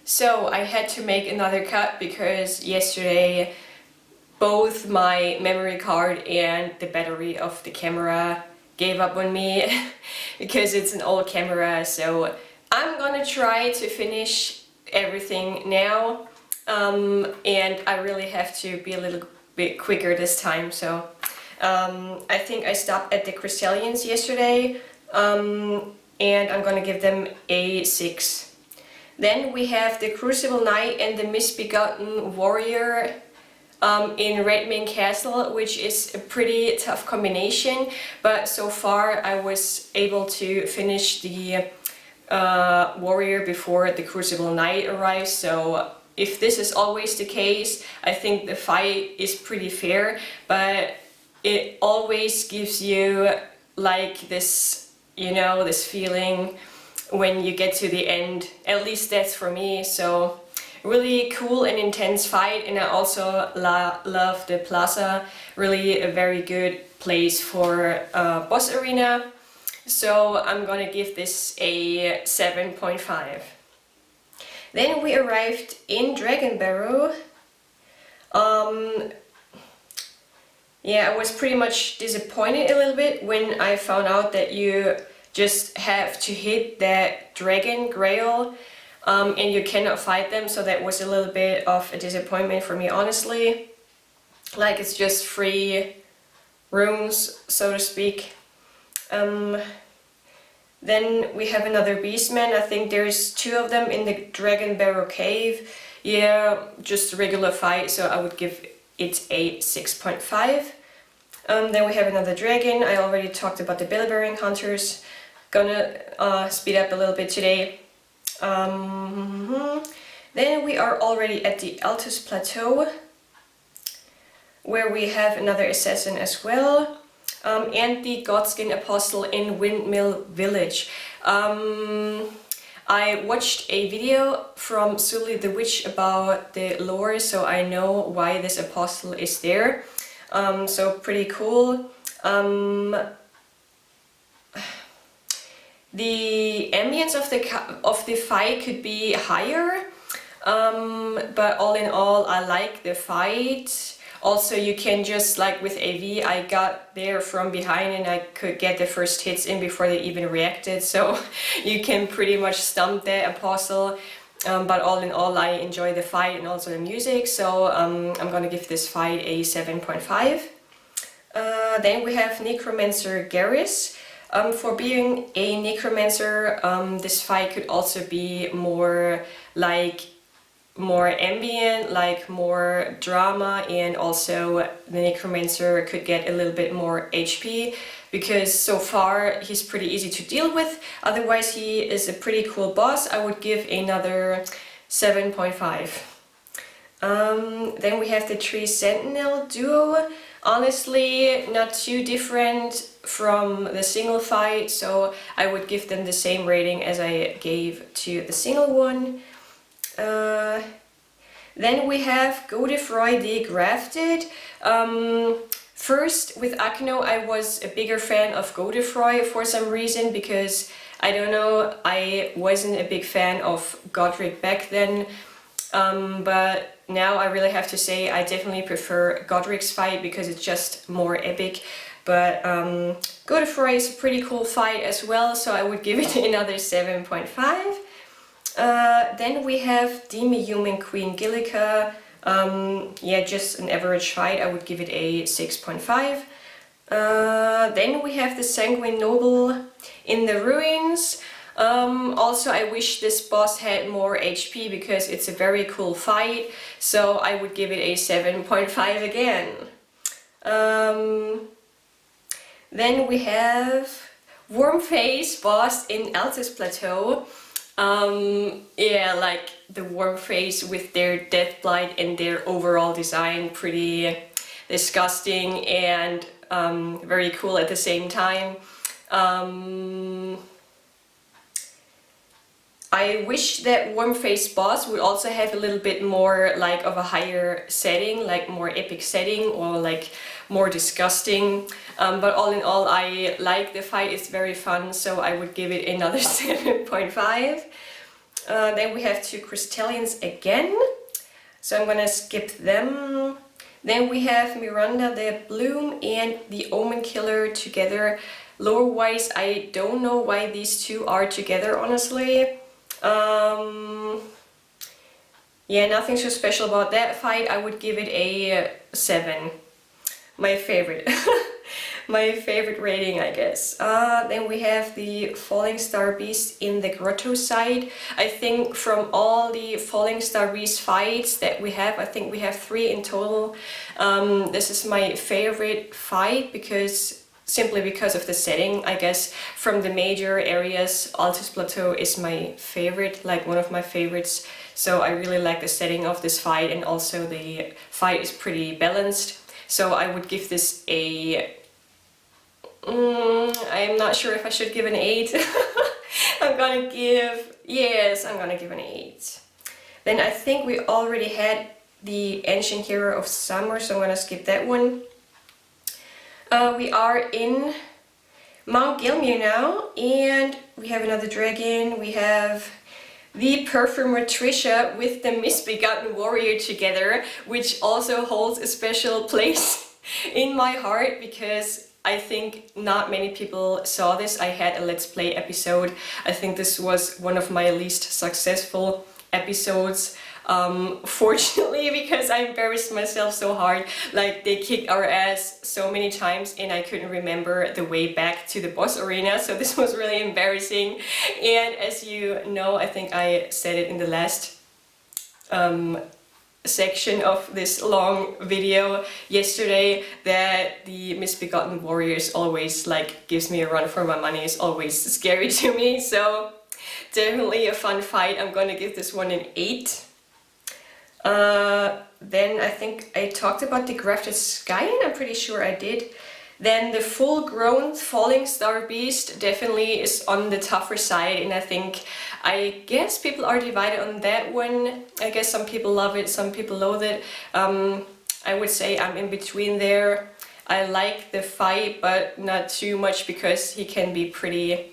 So I had to make another cut because yesterday both my memory card and the battery of the camera gave up on me because it's an old camera. So I'm gonna try to finish everything now, and I really have to be a little bit quicker this time. So I think I stopped at the crystallians yesterday, and I'm gonna give them a 6. Then we have the Crucible Knight and the Misbegotten Warrior in Redmane Castle, which is a pretty tough combination, but so far I was able to finish the Warrior before the Crucible Knight arrives. So if this is always the case, I think the fight is pretty fair, but it always gives you like this, you know, this feeling when you get to the end. At least that's for me. So really cool and intense fight, and I also love the plaza. Really a very good place for boss arena. So I'm gonna give this a 7.5. Then we arrived in Dragon Barrow. Yeah, I was pretty much disappointed a little bit when I found out that you just have to hit that dragon grail and you cannot fight them. So that was a little bit of a disappointment for me, honestly. Like, it's just free rooms, so to speak. Then we have another beastman. I think there's 2 of them in the Dragon Barrow cave. Yeah, just a regular fight, so I would give it a 6.5. Then we have another dragon. I already talked about the bell-bearing hunters. Gonna speed up a little bit today. Then we are already at the Altus Plateau, where we have another assassin as well, and the Godskin Apostle in Windmill Village. I watched a video from Sully the Witch about the lore, so I know why this apostle is there. So pretty cool. The ambience of the fight could be higher, but all in all I like the fight. Also, you can just, like with AV, I got there from behind and I could get the first hits in before they even reacted, so you can pretty much stump the apostle. But all in all I enjoy the fight and also the music, so I'm gonna give this fight a 7.5. Then we have Necromancer Garrus. For being a necromancer, this fight could also be more ambient, like more drama, and also the necromancer could get a little bit more HP because so far he's pretty easy to deal with. Otherwise he is a pretty cool boss. I would give another 7.5. Then we have the Tree Sentinel duo. Honestly, not too different from the single fight, so I would give them the same rating as I gave to the single one. Then we have Godefroy the Grafted. First, with Acno, I was a bigger fan of Godefroy for some reason, because, I don't know, I wasn't a big fan of Godric back then. But now I really have to say I definitely prefer Godric's fight because it's just more epic. But Godefroy is a pretty cool fight as well, so I would give it another 7.5. Then we have Demi-Human Queen Gillica. Yeah, just an average fight. I would give it a 6.5. Then we have the Sanguine Noble in the Ruins. Also, I wish this boss had more HP because it's a very cool fight, so I would give it a 7.5 again. Then we have Wormface boss in Altus Plateau. Yeah, like the Wormface with their Deathblight and their overall design, pretty disgusting and very cool at the same time. I wish that Wormface boss would also have a little bit more like of a higher setting, like more epic setting, or like more disgusting. But all in all, I like the fight, it's very fun, so I would give it another 7.5. Then we have 2 Crystallians again, so I'm gonna skip them. Then we have Miranda the Bloom and the Omen Killer together. Lore-wise, I don't know why these two are together, honestly. Yeah, nothing so special about that fight. I would give it a 7. My favorite. My favorite rating, I guess. Then we have the Falling Star Beast in the Grotto side. I think from all the Falling Star Beast fights that we have, I think we have 3 in total. This is my favorite fight simply because of the setting. I guess from the major areas, Altus Plateau is my favorite, like one of my favorites. So I really like the setting of this fight, and also the fight is pretty balanced. So I would give this a... I'm not sure if I should give an 8. I'm gonna give an 8. Then I think we already had the Ancient Hero of Summer, so I'm gonna skip that one. We are in Mount Gelmir now, and we have another dragon. We have the perfumer Trisha with the Misbegotten warrior together, which also holds a special place in my heart because I think not many people saw this. I had a Let's Play episode. I think this was one of my least successful episodes. Fortunately, because I embarrassed myself so hard. Like, they kicked our ass so many times and I couldn't remember the way back to the boss arena, so this was really embarrassing. And as you know, I think I said it in the last section of this long video yesterday, that the Misbegotten warriors always gives me a run for my money. It's always scary to me, so definitely a fun fight. I'm gonna give this one an 8. Then I think I talked about the Grafted Sky, and I'm pretty sure I did. Then the full-grown Falling Star Beast definitely is on the tougher side, and I guess people are divided on that one. I guess some people love it, some people loathe it. I would say I'm in between there. I like the fight, but not too much, because he can be pretty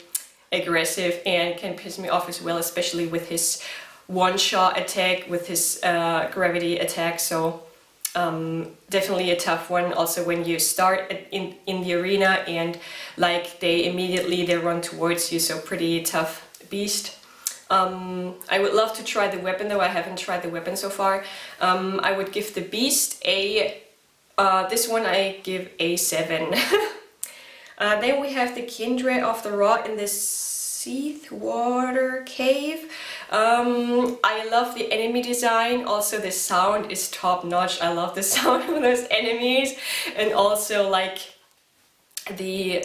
aggressive and can piss me off as well, especially with his one-shot attack, with his gravity attack. So definitely a tough one. Also, when you start in the arena and they immediately run towards you, so pretty tough beast. I would love to try the weapon, though I haven't tried the weapon so far. I would give the beast this one I give a 7. Then we have the Kindred of the Rod in the Seathwater Cave. I love the enemy design. Also, the sound is top notch. I love the sound of those enemies, and also the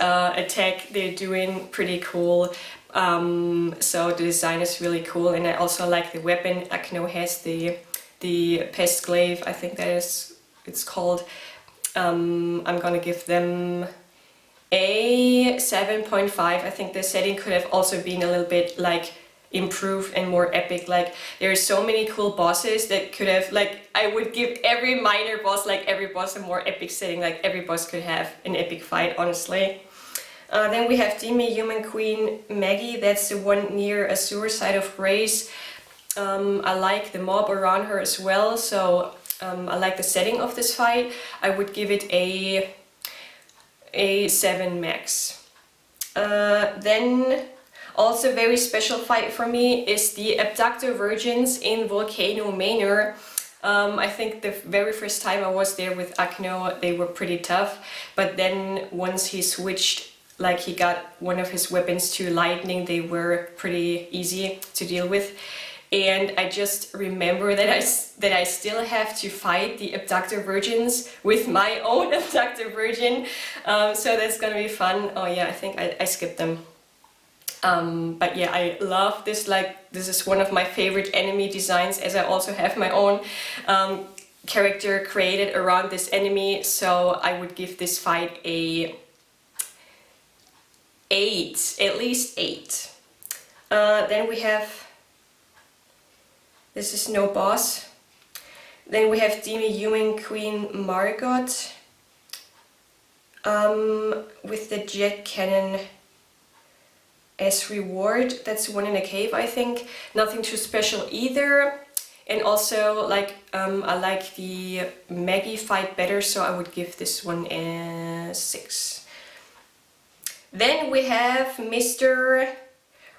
attack they're doing, pretty cool. So the design is really cool, and I also like the weapon. Acno has the Pest Glaive, I think it's called. I'm gonna give them a 7.5. I think the setting could have also been a little bit improved and more epic. There are so many cool bosses that could have I would give every minor boss, every boss, a more epic setting. Every boss could have an epic fight, honestly. Then we have Demi-Human Queen Maggie. That's the one near Azure Side of Grace. I like the mob around her as well, so I like the setting of this fight. I would give it a 7 max. Then also very special fight for me is the Abductor Virgins in Volcano Manor. I think the very first time I was there with Acno, they were pretty tough, but then once he switched, he got one of his weapons to lightning, they were pretty easy to deal with. And I just remember that I still have to fight the Abductor Virgins with my own Abductor Virgin, so that's gonna be fun. Oh yeah, I think I skipped them. But yeah, I love this. This is one of my favorite enemy designs, as I also have my own character created around this enemy, so I would give this fight a 8, at least 8. Then we have, this is no boss. Then we have Demi-Human Queen Margot with the jet cannon as reward. That's one in a cave, I think. Nothing too special either. And also, like, I like the Maggie fight better, so I would give this one a 6. Then we have Mr.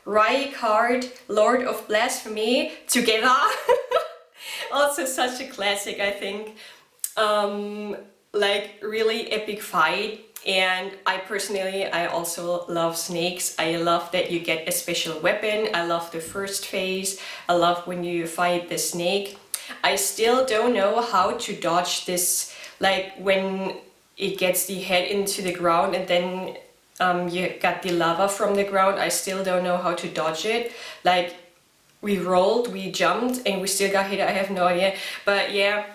Rykard, Lord of Blasphemy, together. Also such a classic, I think. Like, really epic fight. And I also love snakes. I love that you get a special weapon. I love the first phase. I love when you fight the snake. I still don't know how to dodge this, like when it gets the head into the ground and then you got the lava from the ground. I still don't know how to dodge it. Like, we rolled, we jumped, and we still got hit. I have no idea. But yeah,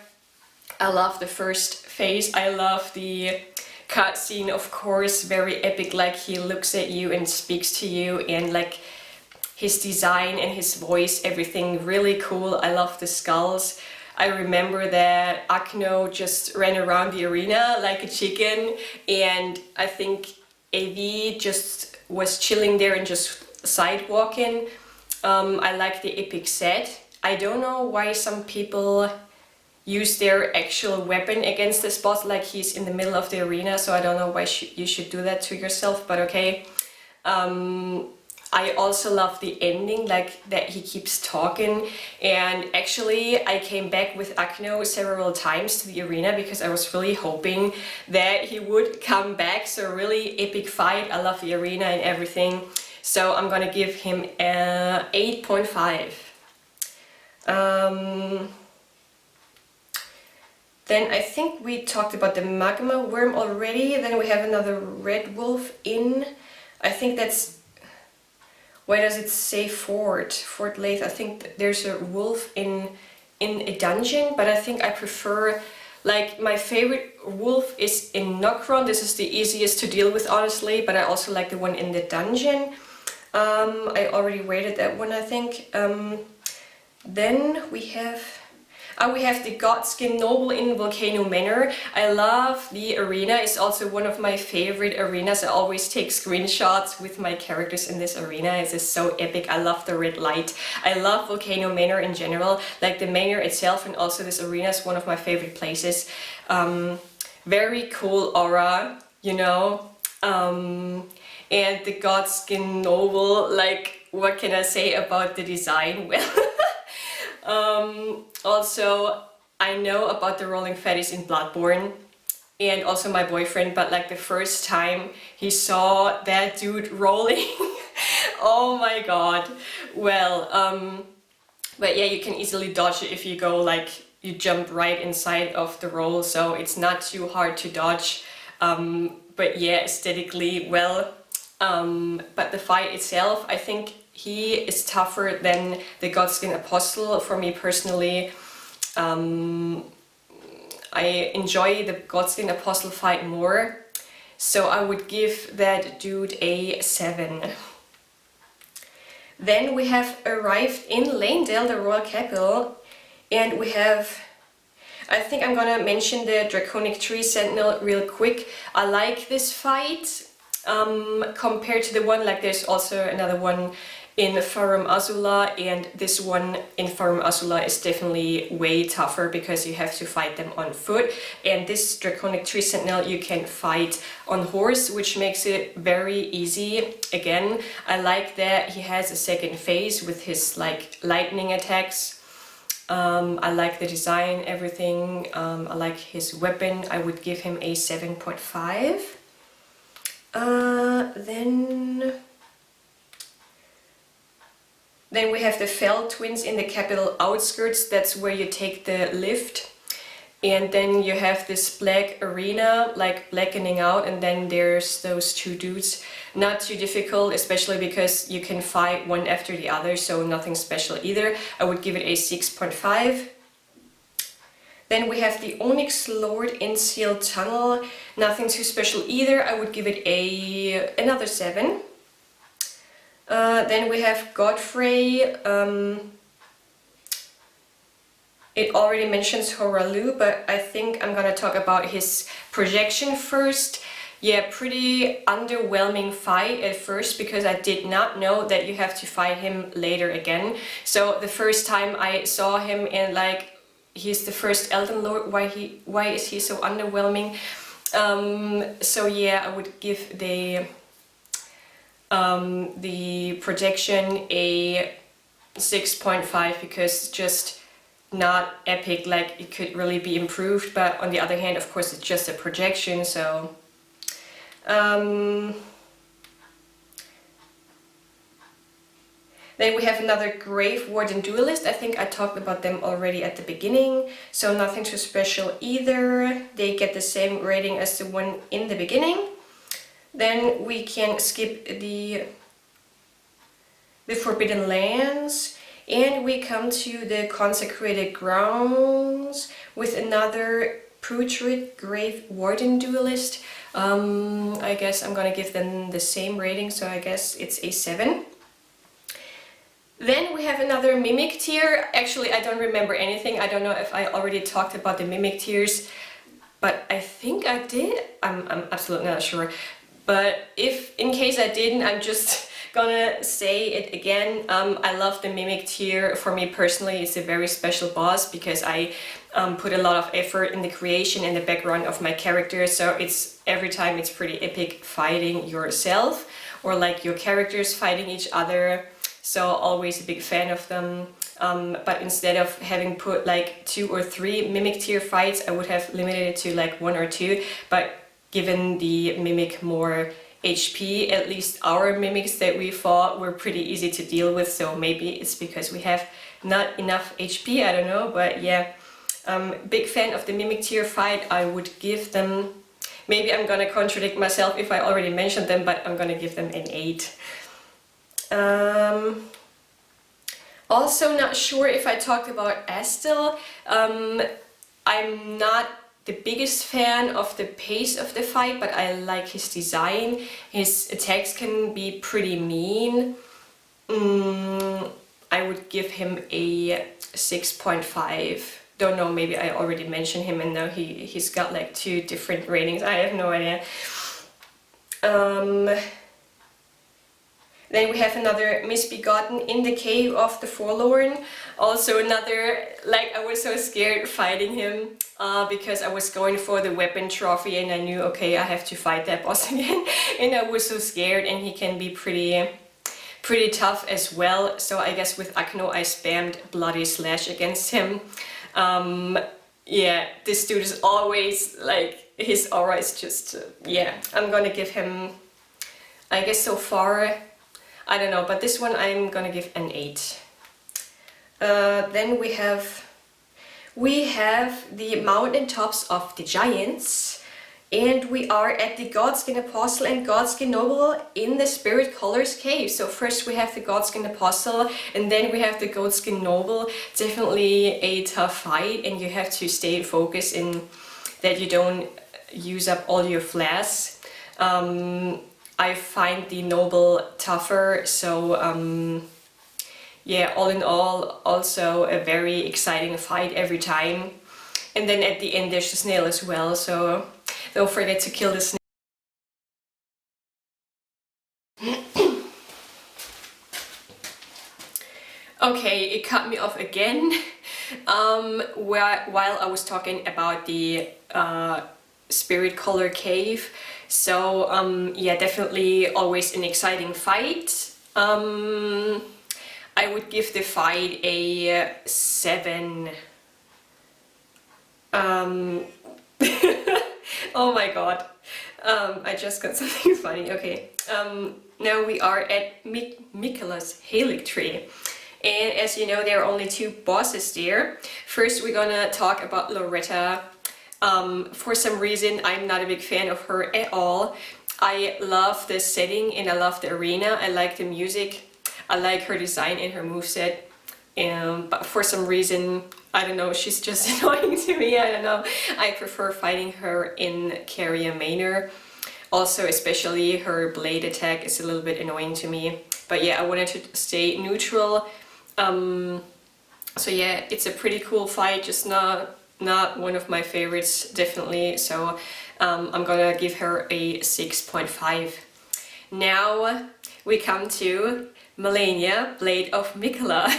I love the first phase. I love the cutscene, of course, very epic. Like, he looks at you and speaks to you, and like his design and his voice, everything really cool. I love the skulls. I remember that Acno just ran around the arena like a chicken, and I think AV just was chilling there and just sidewalking. I like the epic set. I don't know why some people use their actual weapon against this boss, like he's in the middle of the arena, so I don't know why you should do that to yourself, but okay. I also love the ending, like that he keeps talking, and actually I came back with Acno several times to the arena because I was really hoping that he would come back. So really epic fight. I love the arena and everything, so I'm gonna give him a 8.5. Then I think we talked about the magma worm already. Then we have another red wolf in, I think that's, why does it say Fort Lathe? I think there's a wolf in a dungeon, but I think I prefer, like, my favorite wolf is in Nokron. This is the easiest to deal with, honestly, but I also like the one in the dungeon. I already rated that one, I think. Then we have the Godskin Noble in Volcano Manor. I love the arena. It's also one of my favorite arenas. I always take screenshots with my characters in this arena. It's just so epic. I love the red light. I love Volcano Manor in general. Like the manor itself, and also this arena is one of my favorite places. Very cool aura, you know. And the Godskin Noble, like, what can I say about the design? Well, also, I know about the rolling fatties in Bloodborne, and also my boyfriend, but like the first time he saw that dude rolling, oh my god. Well, but yeah, you can easily dodge it if you go, like, you jump right inside of the roll, so it's not too hard to dodge. But yeah, aesthetically, well, but the fight itself, I think he is tougher than the Godskin Apostle for me personally. I enjoy the Godskin Apostle fight more, so I would give that dude a 7. Then we have arrived in Lanedale, the royal capital, and we have, I think I'm gonna mention the Draconic Tree Sentinel real quick. I like this fight compared to the one, like there's also another one in Farum Azula, and this one in Farum Azula is definitely way tougher because you have to fight them on foot, and this Draconic Tree Sentinel you can fight on horse, which makes it very easy. Again, I like that he has a second phase with his like lightning attacks. I like the design, everything. I like his weapon. I would give him a 7.5. Then we have the Fell Twins in the capital outskirts. That's where you take the lift. And then you have this black arena, like blackening out, and then there's those two dudes. Not too difficult, especially because you can fight one after the other, so nothing special either. I would give it a 6.5. Then we have the Onyx Lord in Seal Tunnel. Nothing too special either. I would give it another 7. Then we have Godfrey. It already mentions Horalu, but I think I'm gonna talk about his projection first. yeah, pretty underwhelming fight at first, because I did not know that you have to fight him later again. So the first time I saw him and like, he's the first Elden Lord, why is he so underwhelming? So yeah, I would give the projection a 6.5, because just not epic, like it could really be improved. But on the other hand, of course, it's just a projection, so then we have another Grave Warden Duelist. I think I talked about them already at the beginning, so nothing too special either. They get the same rating as the one in the beginning. Then we can skip the Forbidden Lands, and we come to the Consecrated Grounds with another Putrid Grave Warden Duelist. I guess I'm gonna give them the same rating, so I guess it's a 7. Then we have another Mimic tier. Actually, I don't remember anything. I don't know if I already talked about the Mimic tiers, but I think I did. I'm absolutely not sure. But if in case I didn't, I'm just gonna say it again. I love the Mimic tier. For me personally, it's a very special boss, because I put a lot of effort in the creation and the background of my character. So it's every time it's pretty epic fighting yourself, or like your characters fighting each other. So always a big fan of them. But instead of having put like 2 or 3 Mimic tier fights, I would have limited it to like 1 or 2. But given the Mimic more HP, at least our Mimics that we fought were pretty easy to deal with. So maybe it's because we have not enough HP, I don't know. But yeah, big fan of the Mimic tier fight. I would give them, maybe I'm gonna contradict myself if I already mentioned them, but I'm gonna give them an 8. Also not sure if I talked about Astel. I'm not the biggest fan of the pace of the fight, but I like his design. His attacks can be pretty mean. I would give him a 6.5. Don't know, maybe I already mentioned him and now he's got like 2 different ratings. I have no idea. Then we have another Misbegotten in the Cave of the Forlorn. Also another, like, I was so scared fighting him because I was going for the weapon trophy and I knew, okay, I have to fight that boss again. And I was so scared, and he can be pretty tough as well. So I guess with Acno I spammed Bloody Slash against him. Yeah, this dude is always, like, his aura is just, yeah, I'm gonna give him, I guess so far, I don't know, but this one I'm gonna give an 8. Then we have the Mountain Tops of the Giants, and we are at the Godskin Apostle and Godskin Noble in the Spirit Colors Cave. So first we have the Godskin Apostle, and then we have the Godskin Noble. Definitely a tough fight, and you have to stay focused in that you don't use up all your flasks. I find the Noble tougher, so yeah, all in all, also a very exciting fight every time. And then at the end there's the snail as well, so don't forget to kill the snail. Okay, it cut me off again while I was talking about the Spirit Color Cave. So yeah, definitely always an exciting fight. I would give the fight a 7. Oh my god, I just got something funny. Okay, now we are at Miquella's Haligtree. And as you know, there are only 2 bosses there. First we're gonna talk about Loretta. For some reason I'm not a big fan of her at all. I love the setting and I love the arena. I like the music. I like her design and her moveset. But for some reason, I don't know, she's just annoying to me. I don't know. I prefer fighting her in Carrier Manor. Also, especially her blade attack is a little bit annoying to me. But yeah, I wanted to stay neutral. So yeah, it's a pretty cool fight, just not one of my favorites, definitely. So I'm gonna give her a 6.5. Now we come to Melania, Blade of Mikola.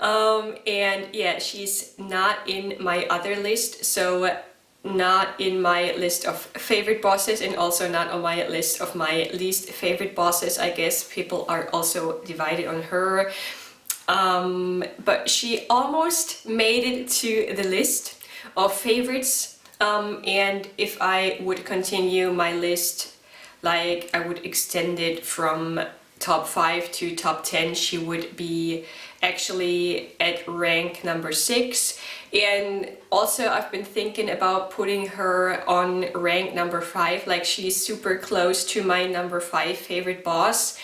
And yeah, she's not in my other list, so not in my list of favorite bosses and also not on my list of my least favorite bosses. I guess people are also divided on her. But she almost made it to the list of favorites, and if I would continue my list, like I would extend it from top 5 to top 10, she would be actually at rank number 6. And also I've been thinking about putting her on rank number 5, like she's super close to my number 5 favorite boss.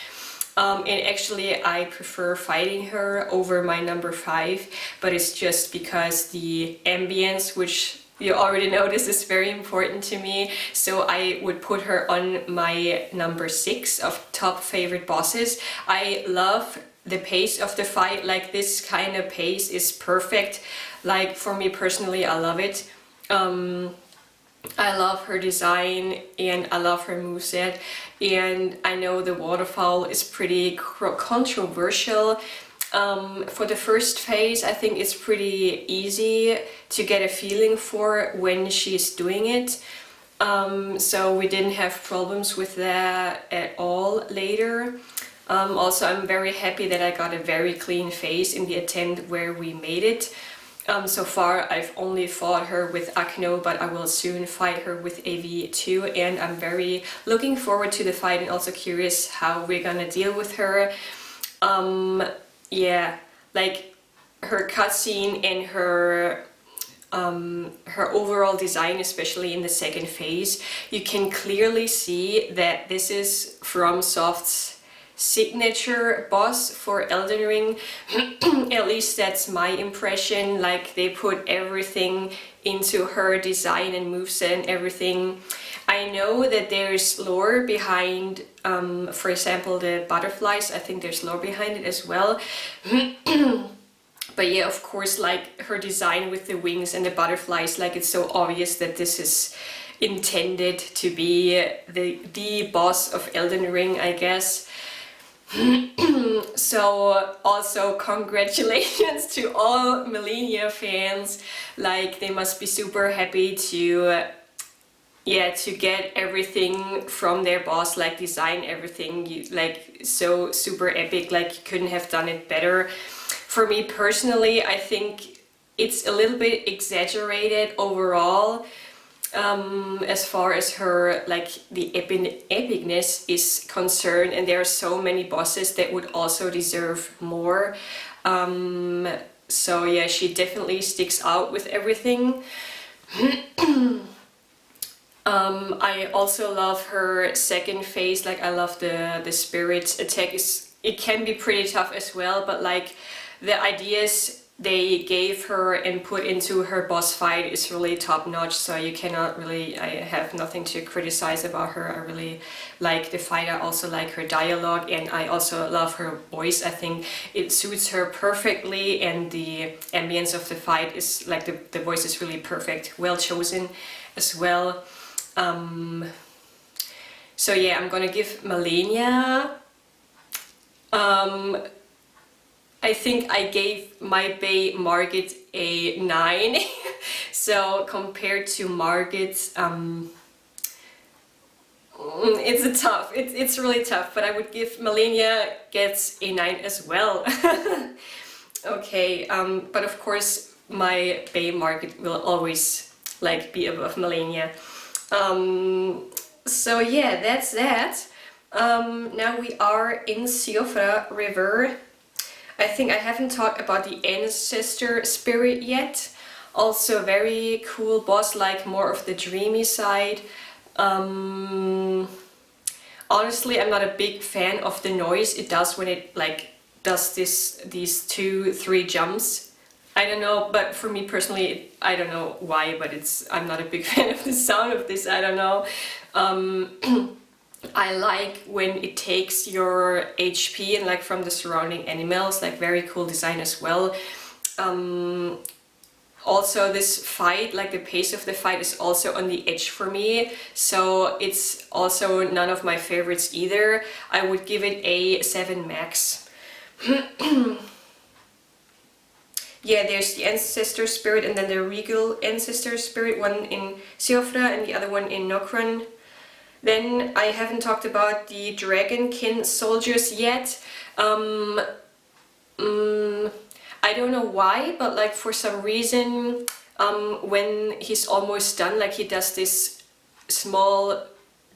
And actually I prefer fighting her over my number 5, but it's just because the ambience, which you already know, this is very important to me, so I would put her on my number 6 of top favorite bosses. I love the pace of the fight, like this kind of pace is perfect. Like for me personally, I love it. I love her design and I love her moveset, and I know the waterfall is pretty controversial. For the first phase, I think it's pretty easy to get a feeling for when she's doing it. So we didn't have problems with that at all later. Also, I'm very happy that I got a very clean phase in the attempt where we made it. So far I've only fought her with Acno, but I will soon fight her with AV too, and I'm very looking forward to the fight and also curious how we're gonna deal with her. Yeah, like her cutscene and her overall design, especially in the second phase, you can clearly see that this is FromSoft's signature boss for Elden Ring. At least that's my impression. Like they put everything into her design and moveset and everything. I know that there's lore behind, for example, the butterflies. I think there's lore behind it as well. But yeah, of course, like her design with the wings and the butterflies, like it's so obvious that this is intended to be the boss of Elden Ring, I guess. So also congratulations to all Melania fans. Like they must be super happy to get everything from their boss, like design everything, like so super epic, like you couldn't have done it better. For me personally, I think it's a little bit exaggerated overall, as far as her, like the epicness is concerned, and there are so many bosses that would also deserve more. So yeah, she definitely sticks out with everything. I also love her second phase. Like I love the spirit attack. It can be pretty tough as well, but like the ideas they gave her and put into her boss fight is really top notch, so you cannot really, I have nothing to criticize about her. I really like the fight. I also like her dialogue, and I also love her voice. I think it suits her perfectly, and the ambience of the fight is like the voice is really perfect, well chosen as well. So yeah, I'm gonna give Melania, I think I gave my Bay Margit a 9. So compared to Margit, it's really tough, but I would give Melania gets a 9 as well. Okay, but of course my Bay Margit will always like be above Melania. So yeah, that's that. Now we are in Siofra River. I think I haven't talked about the ancestor spirit yet. Also very cool boss, like more of the dreamy side. Honestly, I'm not a big fan of the noise it does when it like does these 2-3 jumps. I don't know, but for me personally, I don't know why, but I'm not a big fan of the sound of this. I don't know. I like when it takes your HP and like from the surrounding animals, like very cool design as well. also this fight, like the pace of the fight is also on the edge for me, so it's also none of my favorites either. I would give it a 7 max. Yeah, there's the Ancestor Spirit and then the Regal Ancestor Spirit, one in Siofra and the other one in Nokron. Then I haven't talked about the Dragonkin soldiers yet. I don't know why, but like for some reason, when he's almost done, like he does this small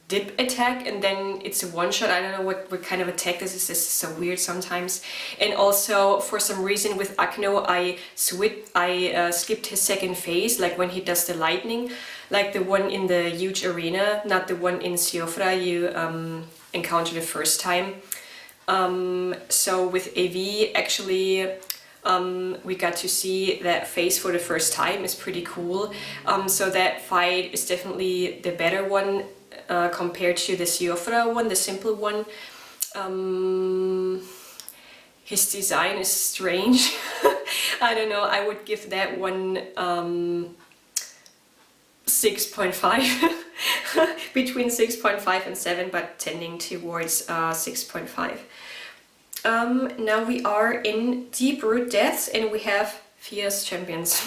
dip attack and then it's a one shot. I don't know what kind of attack this is. This is so weird sometimes. And also for some reason with Acno I skipped his second phase, like when he does the lightning, like the one in the huge arena, not the one in Siofra you encounter the first time. So with AV actually we got to see that phase for the first time. Is pretty cool. So that fight is definitely the better one compared to the Siofra one, the simple one. His design is strange. I don't know, I would give that one 6.5. Between 6.5 and 7, but tending towards 6.5. Now we are in Deep Root Deaths and we have fierce champions.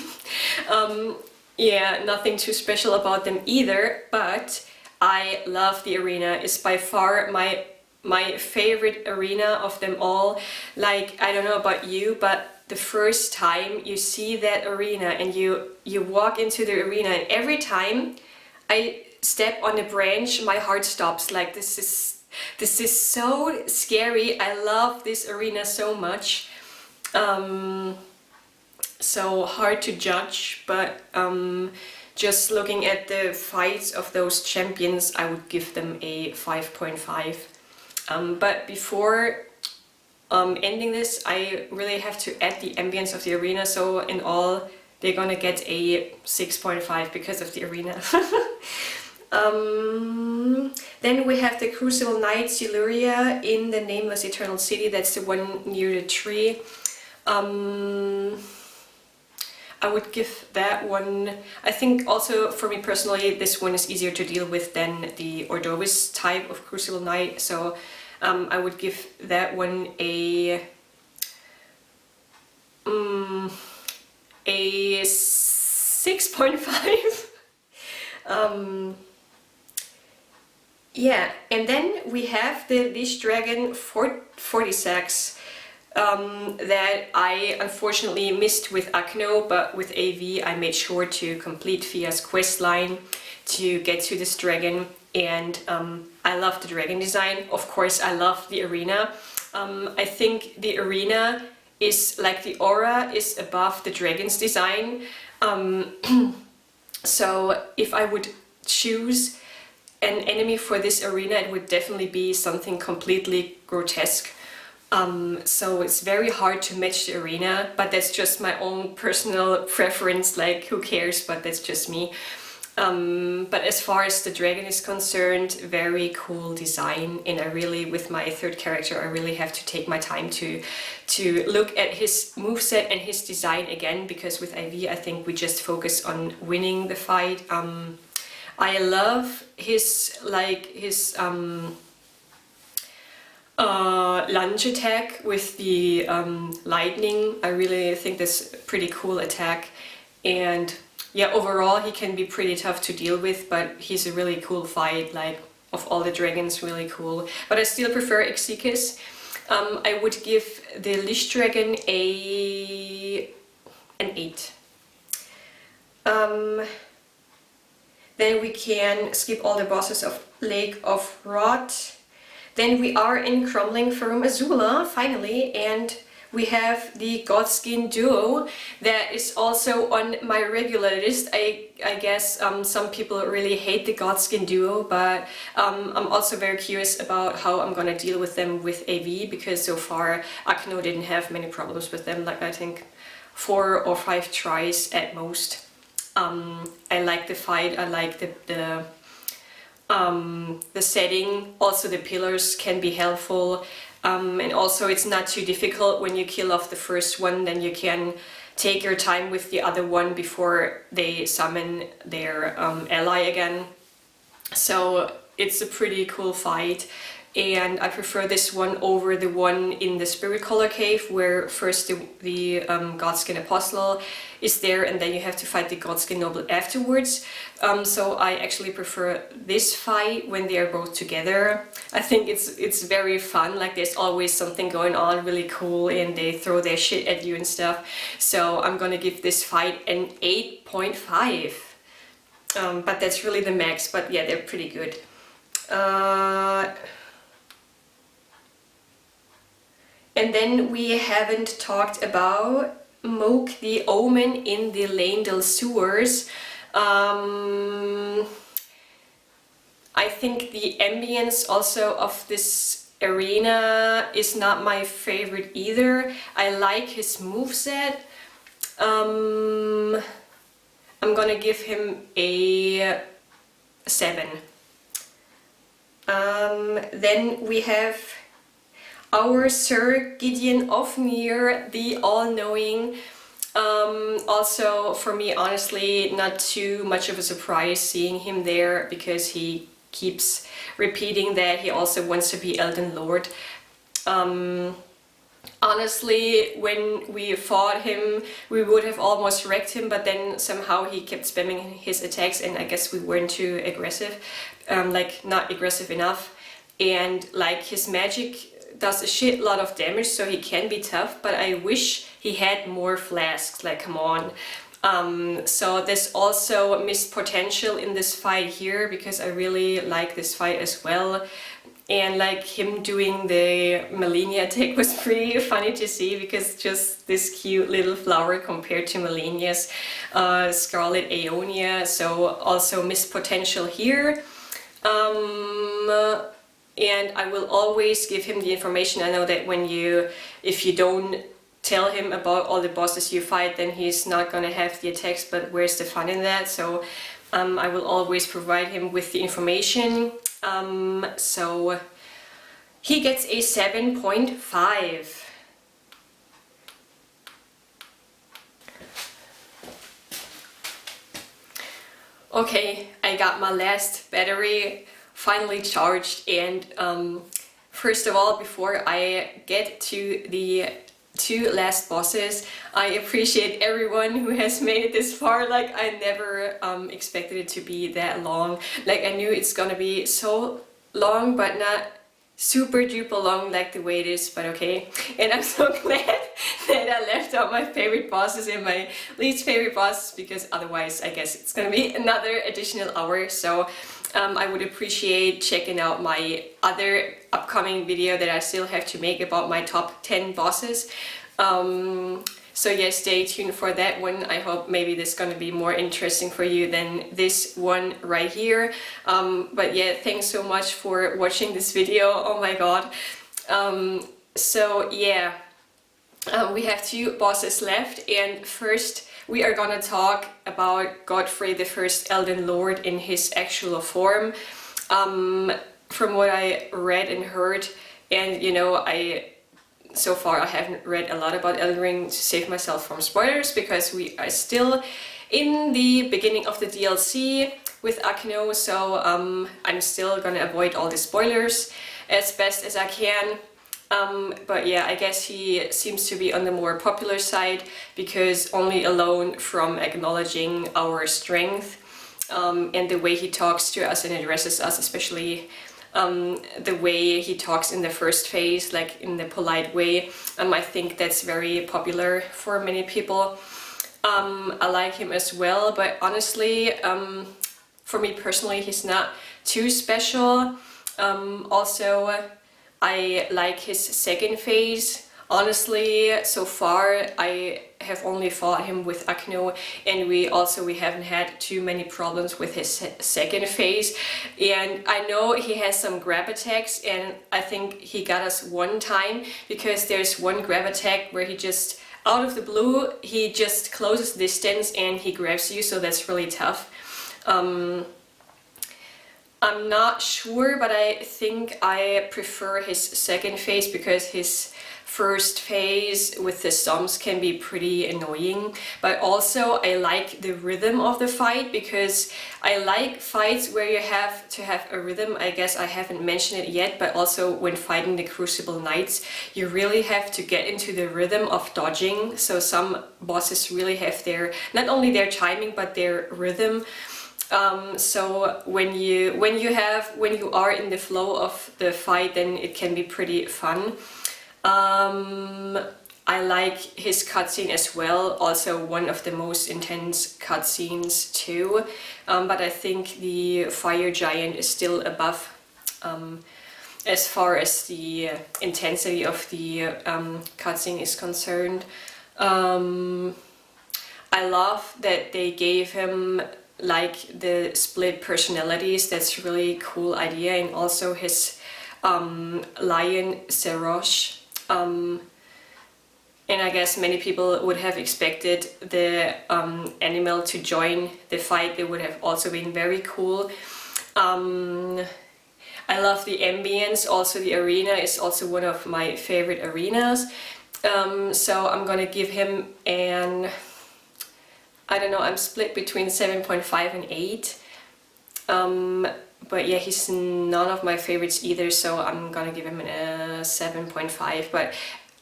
Yeah, nothing too special about them either, but I love the arena. It's by far my favorite arena of them all. Like, I don't know about you, but the first time you see that arena and you walk into the arena, and every time I step on a branch my heart stops. Like, this is so scary. I love this arena so much. So hard to judge, but just looking at the fights of those champions, I would give them a 5.5. But before ending this, I really have to add the ambience of the arena, so in all they're gonna get a 6.5 because of the arena. Then we have the Crucible Knight Siluria in the Nameless Eternal City. That's the one near the tree. I would give that one, I think also for me personally, this one is easier to deal with than the Ordovis type of Crucible Knight, so I would give that one a 6.5. Yeah, and then we have the Lich Dragon 46 that I unfortunately missed with Acno, but with AV I made sure to complete Fia's quest line to get to this dragon, and I love the dragon design. Of course I love the arena. I think the arena is like the aura is above the dragon's design. So if I would choose an enemy for this arena, it would definitely be something completely grotesque. So it's very hard to match the arena, but that's just my own personal preference, like who cares, but that's just me. But as far as the dragon is concerned, very cool design, and I really, with my third character, I really have to take my time to look at his moveset and his design again, because with IV I think we just focus on winning the fight. I love his lunge attack with the lightning. I really think that's a pretty cool attack, and yeah, overall he can be pretty tough to deal with, but he's a really cool fight, like of all the dragons, really cool. But I still prefer Exekus. I would give the Lich Dragon an 8. Then we can skip all the bosses of Lake of Rot. Then we are in Crumbling Firm Azula, finally, and we have the Godskin duo that is also on my regular list. I guess some people really hate the Godskin duo, but I'm also very curious about how I'm gonna deal with them with AV, because so far Acno didn't have many problems with them, like I think 4 or 5 tries at most. I like the fight, I like the setting, also the pillars can be helpful, and also it's not too difficult when you kill off the first one, then you can take your time with the other one before they summon their ally again. So it's a pretty cool fight, and I prefer this one over the one in the Spirit Color Cave, where first the Godskin Apostle is there and then you have to fight the Godskin Noble afterwards. So I actually prefer this fight when they are both together. I think it's very fun, like there's always something going on really cool and they throw their shit at you and stuff. So I'm gonna give this fight an 8.5. But that's really the max, but yeah, they're pretty good. And then we haven't talked about Moke the Omen in the Landel sewers. I think the ambience also of this arena is not my favorite either. I like his moveset. I'm gonna give him a 7. Then we have our Sir Gideon Ofnir, the all-knowing. Also, for me, honestly, not too much of a surprise seeing him there, because he keeps repeating that he also wants to be Elden Lord. Honestly, when we fought him, we would have almost wrecked him, but then somehow he kept spamming his attacks, and I guess we weren't too aggressive, like not aggressive enough. And like his magic does a shit lot of damage, so he can be tough, but I wish he had more flasks, like come on. So there's also missed potential in this fight here, because I really like this fight as well. And like him doing the Malenia attack was pretty funny to see, because just this cute little flower compared to Malenia's Scarlet Aeonia, so also missed potential here. And I will always give him the information. I know that if you don't tell him about all the bosses you fight, then he's not gonna have the attacks, but where's the fun in that? So I will always provide him with the information. So he gets a 7.5. Okay, I got my last battery finally charged, and first of all, before I get to the 2 last bosses, I appreciate everyone who has made it this far. Like, I never expected it to be that long. Like, I knew it's gonna be so long, but not super duper long like the way it is, but okay. And I'm so glad that I left out my favorite bosses and my least favorite bosses, because otherwise I guess it's gonna be another additional hour. So I would appreciate checking out my other upcoming video that I still have to make about my top 10 bosses. So yeah, stay tuned for that one. I hope maybe this is going to be more interesting for you than this one right here. But yeah, thanks so much for watching this video. Oh my god. So yeah, we have 2 bosses left, and first we are gonna talk about Godfrey the First Elden Lord in his actual form. From what I read and heard, and you know, so far I haven't read a lot about Elden Ring to save myself from spoilers, because we are still in the beginning of the DLC with Acno, so I'm still gonna avoid all the spoilers as best as I can. But yeah, I guess he seems to be on the more popular side, because only alone from acknowledging our strength and the way he talks to us and addresses us, especially the way he talks in the first phase, like in the polite way, I think that's very popular for many people. I like him as well, but honestly, for me personally, he's not too special. Also, I like his second phase. Honestly, so far I have only fought him with Acno, and we haven't had too many problems with his second phase. And I know he has some grab attacks, and I think he got us one time, because there's one grab attack where he just, out of the blue, he just closes distance and he grabs you, so that's really tough. I'm not sure, but I think I prefer his second phase, because his first phase with the stomps can be pretty annoying, but also I like the rhythm of the fight, because I like fights where you have to have a rhythm. I guess I haven't mentioned it yet, but also when fighting the Crucible Knights, you really have to get into the rhythm of dodging. So some bosses really have their, not only their timing, but their rhythm. So when you are in the flow of the fight, then it can be pretty fun. I like his cutscene as well, also one of the most intense cutscenes too, but I think the Fire Giant is still above as far as the intensity of the cutscene is concerned. I love that they gave him like the split personalities. That's really cool idea, and also his lion Serosh. And I guess many people would have expected the animal to join the fight. It would have also been very cool. I love the ambience. Also the arena is also one of my favorite arenas. So I'm gonna give him an, I don't know, I'm split between 7.5 and 8. But yeah, he's none of my favorites either, so I'm gonna give him a 7.5. But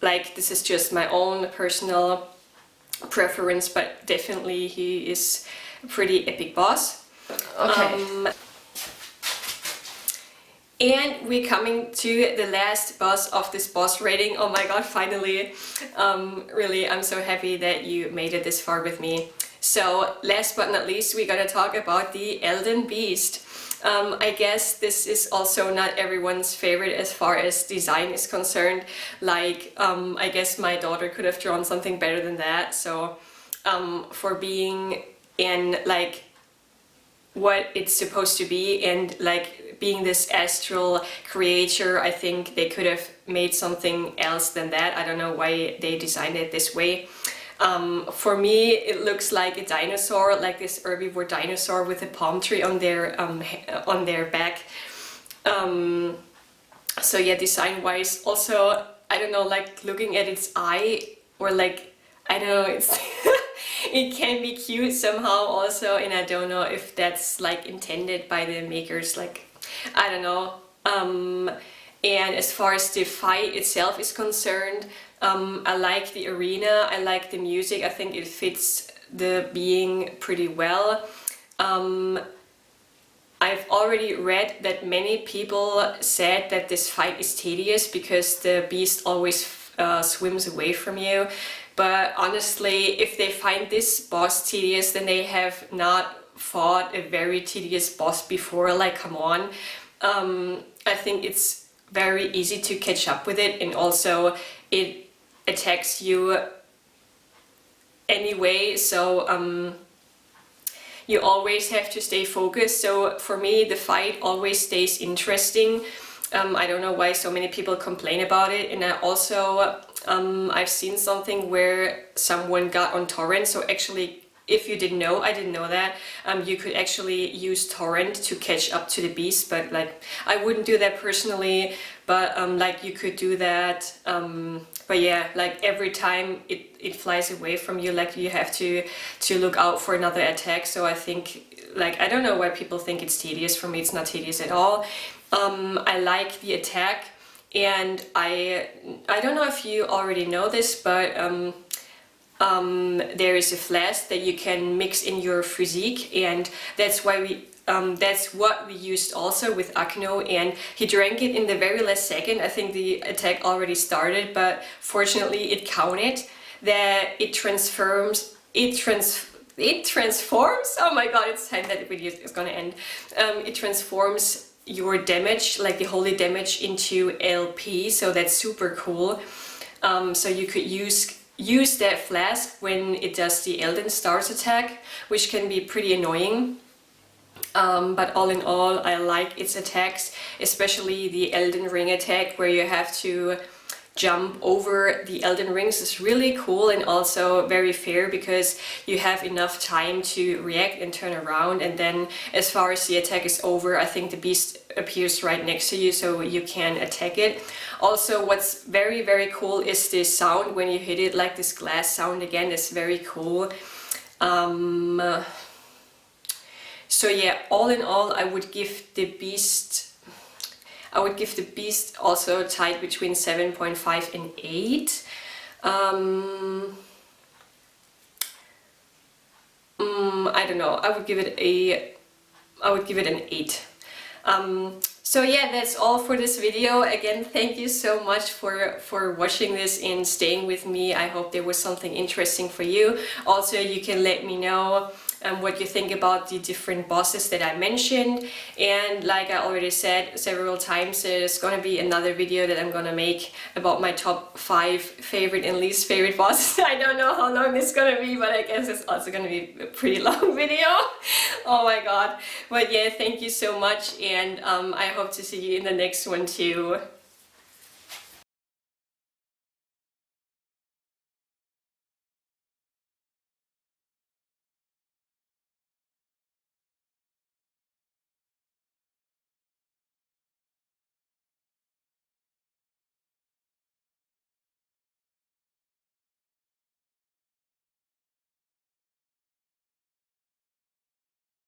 like, this is just my own personal preference, but definitely he is a pretty epic boss. Okay. And we're coming to the last boss of this boss rating. Oh my god, finally. Really, I'm so happy that you made it this far with me. So last but not least, we're gonna talk about the Elden Beast. I guess this is also not everyone's favorite as far as design is concerned. Like, I guess my daughter could have drawn something better than that. So for being in like what it's supposed to be and like being this astral creature, I think they could have made something else than that. I don't know why they designed it this way. For me, it looks like a dinosaur, like this herbivore dinosaur with a palm tree on their back. So yeah, design-wise, also, I don't know, like looking at its eye, or like, I don't know, it's it can be cute somehow also, and I don't know if that's like intended by the makers, like, I don't know. And as far as the fight itself is concerned, I like the arena, I like the music, I think it fits the being pretty well. I've already read that many people said that this fight is tedious because the beast always swims away from you. But honestly, if they find this boss tedious, then they have not fought a very tedious boss before, like, come on. I think it's very easy to catch up with it, and also it attacks you anyway, so you always have to stay focused. So for me, the fight always stays interesting. I don't know why so many people complain about it, and I also I've seen something where someone got on torrent. So actually, if you didn't know, I didn't know that, you could actually use torrent to catch up to the beast, but like I wouldn't do that personally, but like you could do that. But yeah, like every time it flies away from you, like you have to look out for another attack. So I think, like, I don't know why people think it's tedious. For me, it's not tedious at all. I like the attack, and I don't know if you already know this, but there is a flask that you can mix in your physique, and that's why that's what we used also with Acno, and he drank it in the very last second. I think the attack already started, but fortunately it counted that it transforms. Oh my god, it's time that the video is gonna end. It transforms your damage, like the holy damage, into LP, so that's super cool. So you could use that flask when it does the Elden Stars attack, which can be pretty annoying. But all in all, I like its attacks, especially the Elden Ring attack, where you have to jump over the Elden Rings is really cool and also very fair, because you have enough time to react and turn around, and then as far as the attack is over, I think the beast appears right next to you so you can attack it. Also, what's very, very cool is the sound when you hit it, like this glass sound again is very cool. So yeah, all in all, I would give the beast also tied between 7.5 and 8. I don't know, I would give it an 8. So yeah, that's all for this video. Again, thank you so much for watching this and staying with me. I hope there was something interesting for you. Also, you can let me know what you think about the different bosses that I mentioned. And like I already said several times, there's gonna be another video that I'm gonna make about my top 5 favorite and least favorite bosses. I don't know how long this is gonna be, but I guess it's also gonna be a pretty long video. Oh my god. But yeah, thank you so much, and I hope to see you in the next one too.